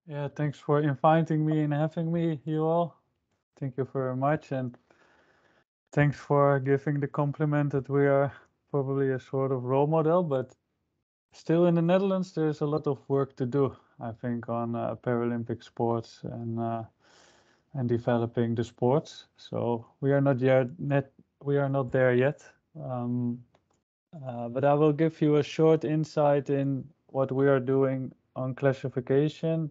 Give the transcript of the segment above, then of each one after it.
Yeah, thanks for inviting me and having me, you all. Thank you very much, and thanks for giving the compliment that we are probably a sort of role model, but still in the Netherlands, there's a lot of work to do, I think, on Paralympic sports and developing the sports. So we are not there yet. Um, but I will give you a short insight in what we are doing on classification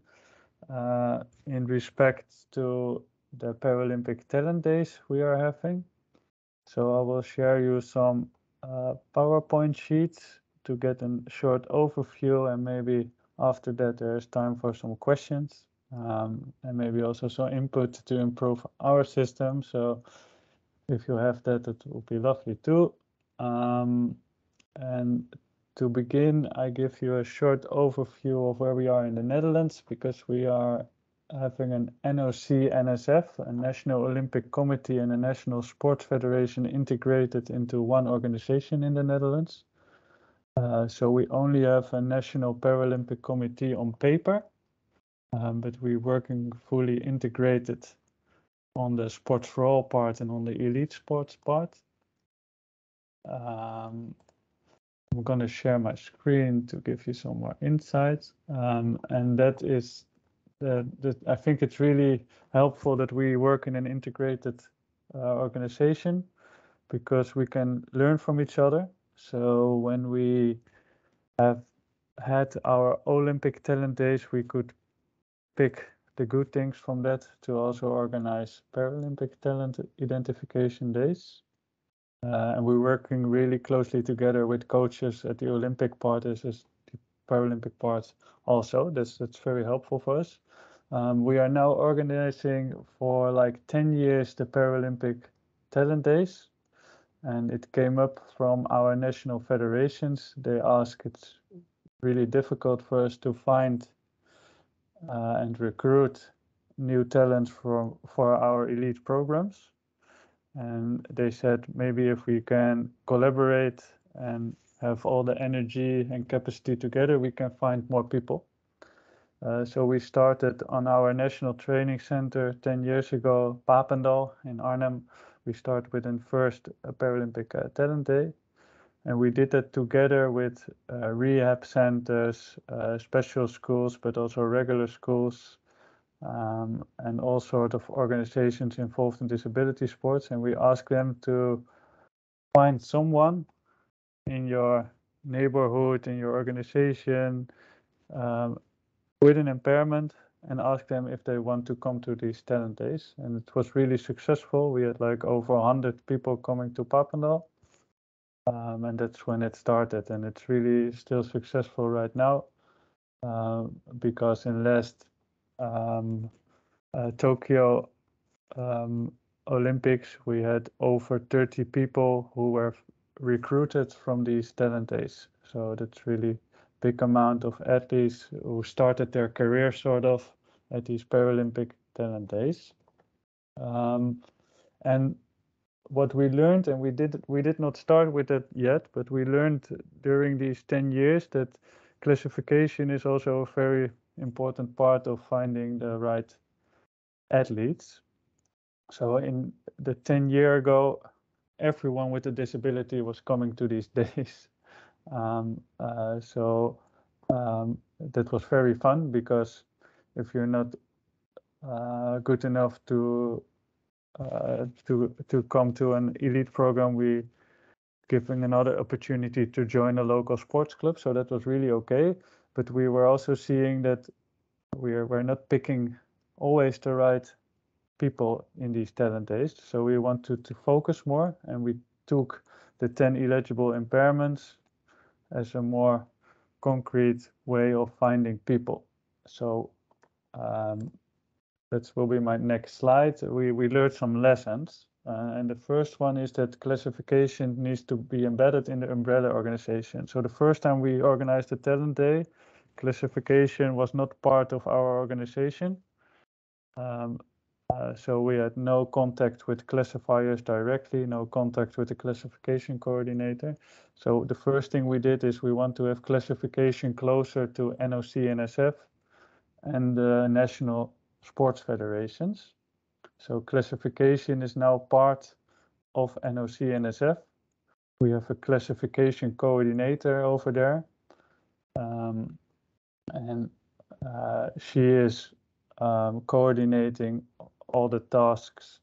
in respect to the Paralympic Talent Days we are having. So I will share you some PowerPoint sheets to get a short overview, and maybe after that there is time for some questions and maybe also some input to improve our system. So if you have that, it will be lovely too. And to begin, I give you a short overview of where we are in the Netherlands, because we are having an NOC-NSF, a National Olympic Committee and a National Sports Federation integrated into one organization in the Netherlands. So we only have a National Paralympic Committee on paper, but we're working fully integrated on the sports for all part and on the elite sports part. I'm going to share my screen to give you some more insights. And that is I think it's really helpful that we work in an integrated organization, because we can learn from each other. So when we have had our Olympic Talent Days, we could pick the good things from that to also organize Paralympic Talent Identification Days. And we're working really closely together with coaches at the Olympic part as the Paralympic parts also. That's very helpful for us. We are now organizing for like 10 years the Paralympic Talent Days, and it came up from our national federations. They ask it's really difficult for us to find and recruit new talents for our elite programs. And they said maybe if we can collaborate and have all the energy and capacity together, we can find more people. So we started on our national training center 10 years ago, Papendal in Arnhem. We started with the first Paralympic Talent Day. And we did that together with rehab centers, special schools, but also regular schools, and all sorts of organizations involved in disability sports. And we asked them to find someone in your neighborhood, in your organization, um, with an impairment, and ask them if they want to come to these talent days. And it was really successful. We had like over 100 people coming to Papendal. And that's when it started. And it's really still successful right now, because in last Tokyo Olympics, we had over 30 people who were recruited from these talent days. So that's really big amount of athletes who started their career sort of at these Paralympic talent days. And what we learned, and we did not start with that yet, but we learned during these 10 years that classification is also a very important part of finding the right athletes. So in the 10 year ago, everyone with a disability was coming to these days. So that was very fun, because if you're not good enough to come to an elite program, we giving another opportunity to join a local sports club. So that was really okay. But we were also seeing that we're not picking always the right people in these talent days. So we wanted to focus more, and we took the 10 eligible impairments as a more concrete way of finding people. So that will be my next slide. We learned some lessons. And the first one is that classification needs to be embedded in the umbrella organization. So the first time we organized the talent day, classification was not part of our organization. So we had no contact with classifiers directly, no contact with the classification coordinator. So the first thing we did is we want to have classification closer to NOC and SF, and the national sports federations. So classification is now part of NOC-NSF. We have a classification coordinator over there, and she is coordinating all the tasks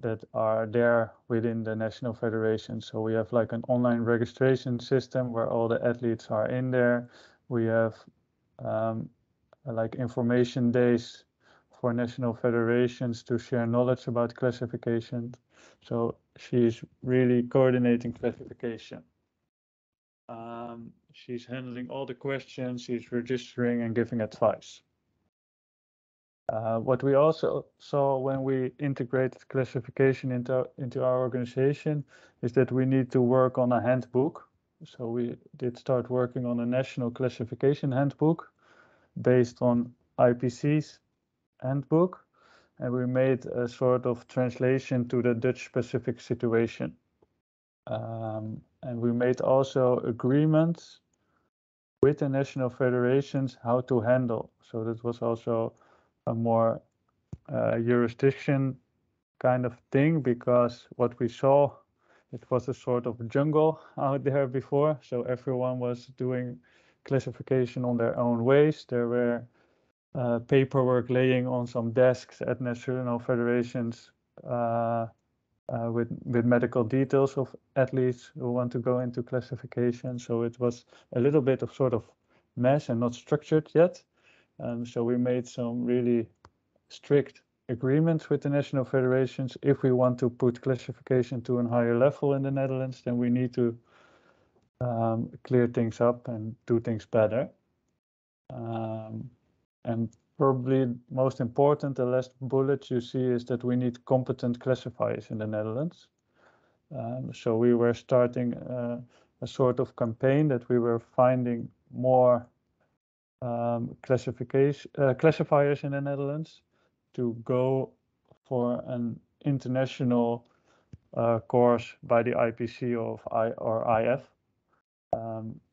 that are there within the national federation. So we have like an online registration system where all the athletes are in there. We have like information days for national federations to share knowledge about classification. So she's really coordinating classification. She's handling all the questions, she's registering and giving advice. What we also saw when we integrated classification into our organization is that we need to work on a handbook. So we did start working on a national classification handbook based on IPC's handbook, and we made a sort of translation to the Dutch specific situation. And we made also agreements with the national federations how to handle. So that was also a more jurisdiction kind of thing, because what we saw, it was a sort of jungle out there before. So everyone was doing classification on their own ways. There were paperwork laying on some desks at national federations with medical details of athletes who want to go into classification. So it was a little bit of sort of mess and not structured yet. So we made some really strict agreements with the national federations. If we want to put classification to a higher level in the Netherlands, then we need to clear things up and do things better. And probably most important, the last bullet you see is that we need competent classifiers in the Netherlands. So we were starting a sort of campaign that we were finding more classifiers in the Netherlands to go for an international course by the IPC or IF.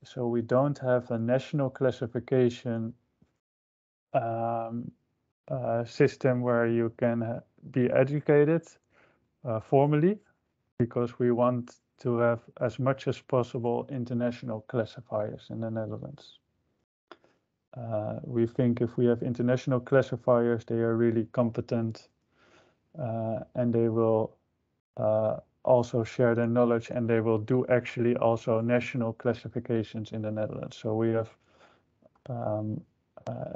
So we don't have a national classification system where you can be educated formally, because we want to have as much as possible international classifiers in the Netherlands. We think if we have international classifiers, they are really competent and they will also share their knowledge, and they will do actually also national classifications in the Netherlands. So we have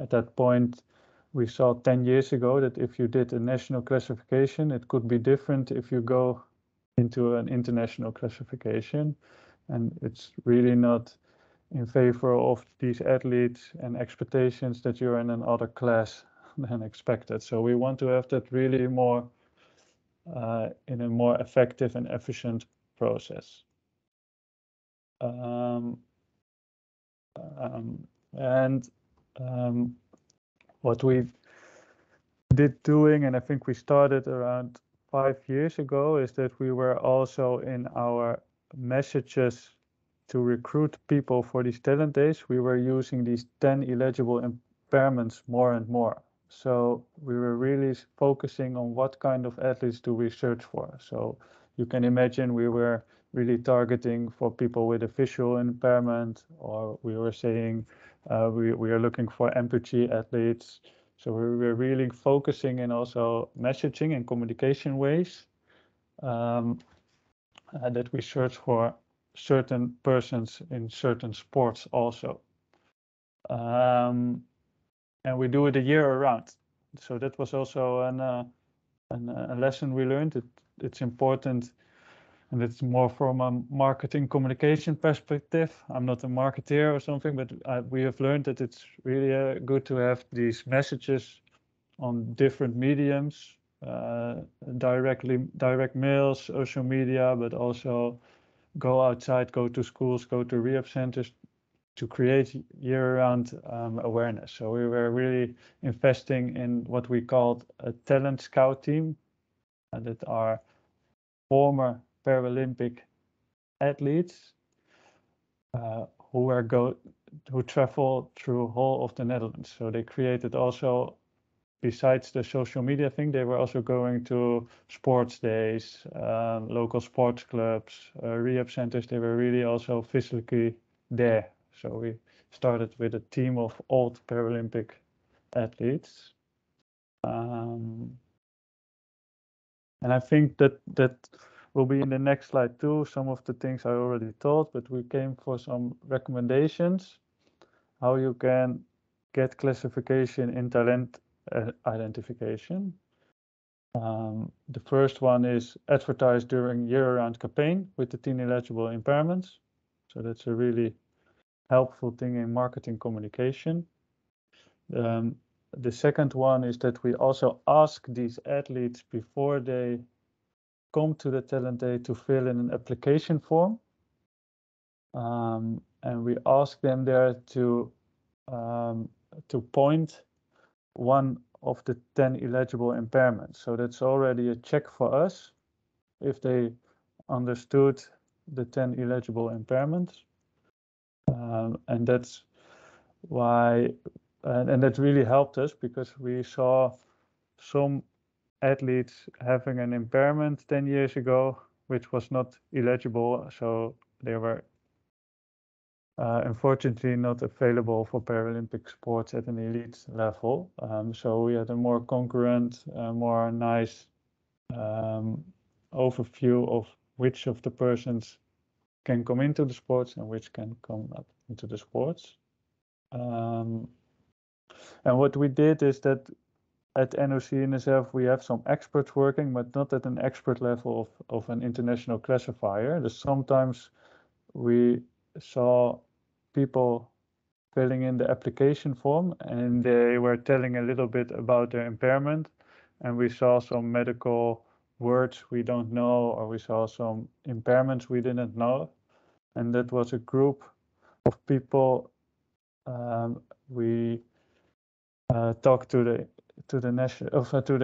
at that point, we saw 10 years ago that if you did a national classification, it could be different if you go into an international classification, and it's really not in favor of these athletes and expectations that you're in another class than expected. So we want to have that really more in a more effective and efficient process. What we did doing, and I think we started around 5 years ago, is that we were also in our messages to recruit people for these talent days, we were using these 10 eligible impairments more and more. So we were really focusing on what kind of athletes do we search for. So you can imagine we were really targeting for people with a visual impairment, or we were saying we are looking for amputee athletes. So we were really focusing in also messaging and communication ways that we search for certain persons in certain sports also. And we do it a year around. So that was also a lesson we learned. It's important, and it's more from a marketing communication perspective. I'm not a marketeer or something, but we have learned that it's really good to have these messages on different mediums, direct mails, social media, but also go outside, go to schools, go to rehab centers to create year-round awareness. So we were really investing in what we called a talent scout team, that are former Paralympic athletes who were who travel through whole of the Netherlands. So they created also, besides the social media thing, they were also going to sports days, local sports clubs, rehab centers. They were really also physically there. So we started with a team of old Paralympic athletes. And I think that will be in the next slide too. Some of the things I already told, but we came for some recommendations how you can get classification in talent identification. The first one is advertise during year-round campaign with the teen eligible impairments. So that's a really helpful thing in marketing communication. The second one is that we also ask these athletes before they come to the talent day to fill in an application form. And we ask them there to point one of the 10 eligible impairments. So that's already a check for us if they understood the 10 eligible impairments. And that's why, and that really helped us because we saw some athletes having an impairment 10 years ago, which was not eligible. So they were unfortunately not available for Paralympic sports at an elite level. So we had a more concurrent, more nice overview of which of the persons can come into the sports and which can come up into the sports. And what we did is that at NOC-NSF we have some experts working, but not at an expert level of an international classifier. Sometimes we saw people filling in the application form and they were telling a little bit about their impairment, and we saw some medical words we don't know, or we saw some impairments we didn't know, and that was a group of people. We talked to the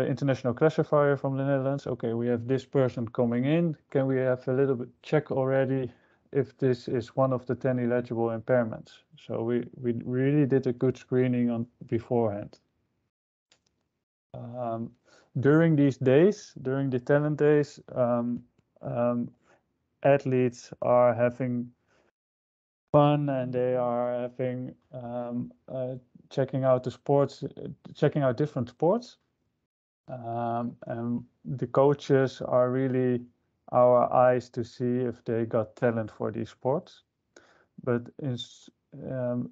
international classifier from the Netherlands. Okay, we have this person coming in. Can we have a little bit check already if this is one of the 10 eligible impairments? So we really did a good screening on beforehand. During these days, during the talent days, athletes are having fun and they are having checking out the sports, checking out different sports. And the coaches are really our eyes to see if they got talent for these sports. But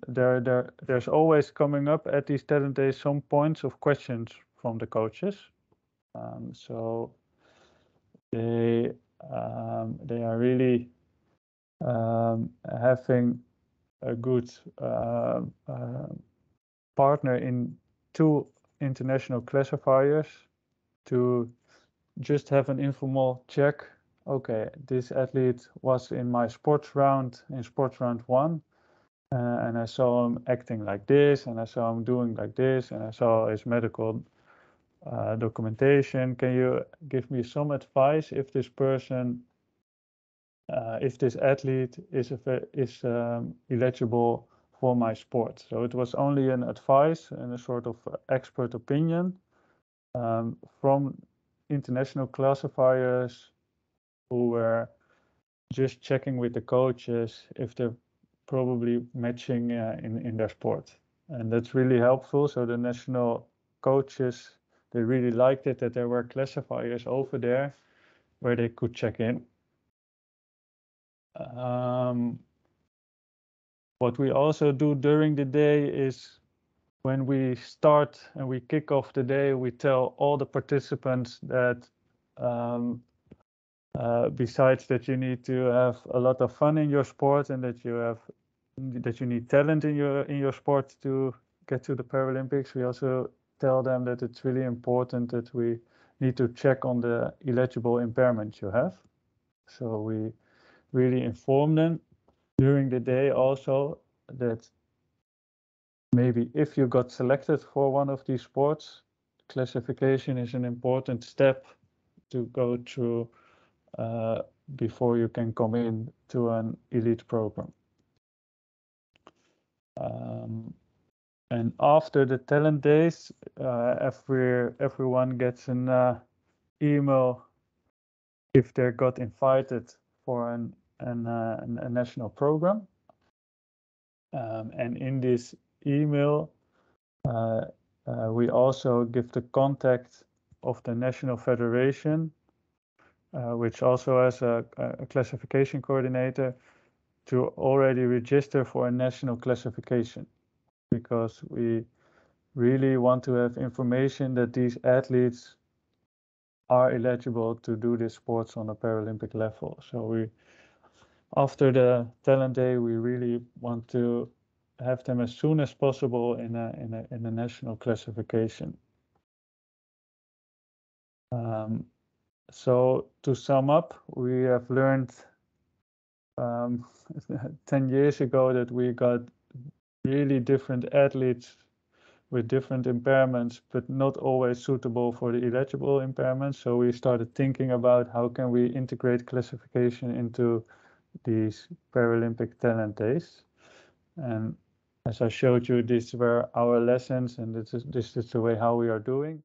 there's always coming up at these talent days some points of questions from the coaches. So they are really having a good partner in 2 international classifiers to just have an informal check. Okay, this athlete was in my sports round, in sports round 1, and I saw him acting like this, and I saw him doing like this, and I saw his medical documentation. Can you give me some advice if this person, if this athlete is eligible for my sport? So it was only an advice and a sort of expert opinion from international classifiers who were just checking with the coaches if they're probably matching in their sport. And that's really helpful. So the national coaches, they really liked it that there were classifiers over there where they could check in. What we also do during the day is when we start and we kick off the day, we tell all the participants that besides that you need to have a lot of fun in your sport and that you need talent in your sport to get to the Paralympics, we also tell them that it's really important that we need to check on the eligible impairment you have. So we really inform them during the day also that maybe if you got selected for one of these sports, classification is an important step to go through before you can come in to an elite program. And after the talent days, everyone gets an email if they got invited for a national program. And in this email, we also give the contact of the National Federation, which also has a classification coordinator, to already register for a national classification, because we really want to have information that these athletes are eligible to do these sports on a Paralympic level. So after the talent day, we really want to have them as soon as possible in a national classification. So to sum up, we have learned 10 years ago that we got really different athletes with different impairments, but not always suitable for the eligible impairments. So we started thinking about how can we integrate classification into these Paralympic talent days. And as I showed you, these were our lessons, and this is the way how we are doing.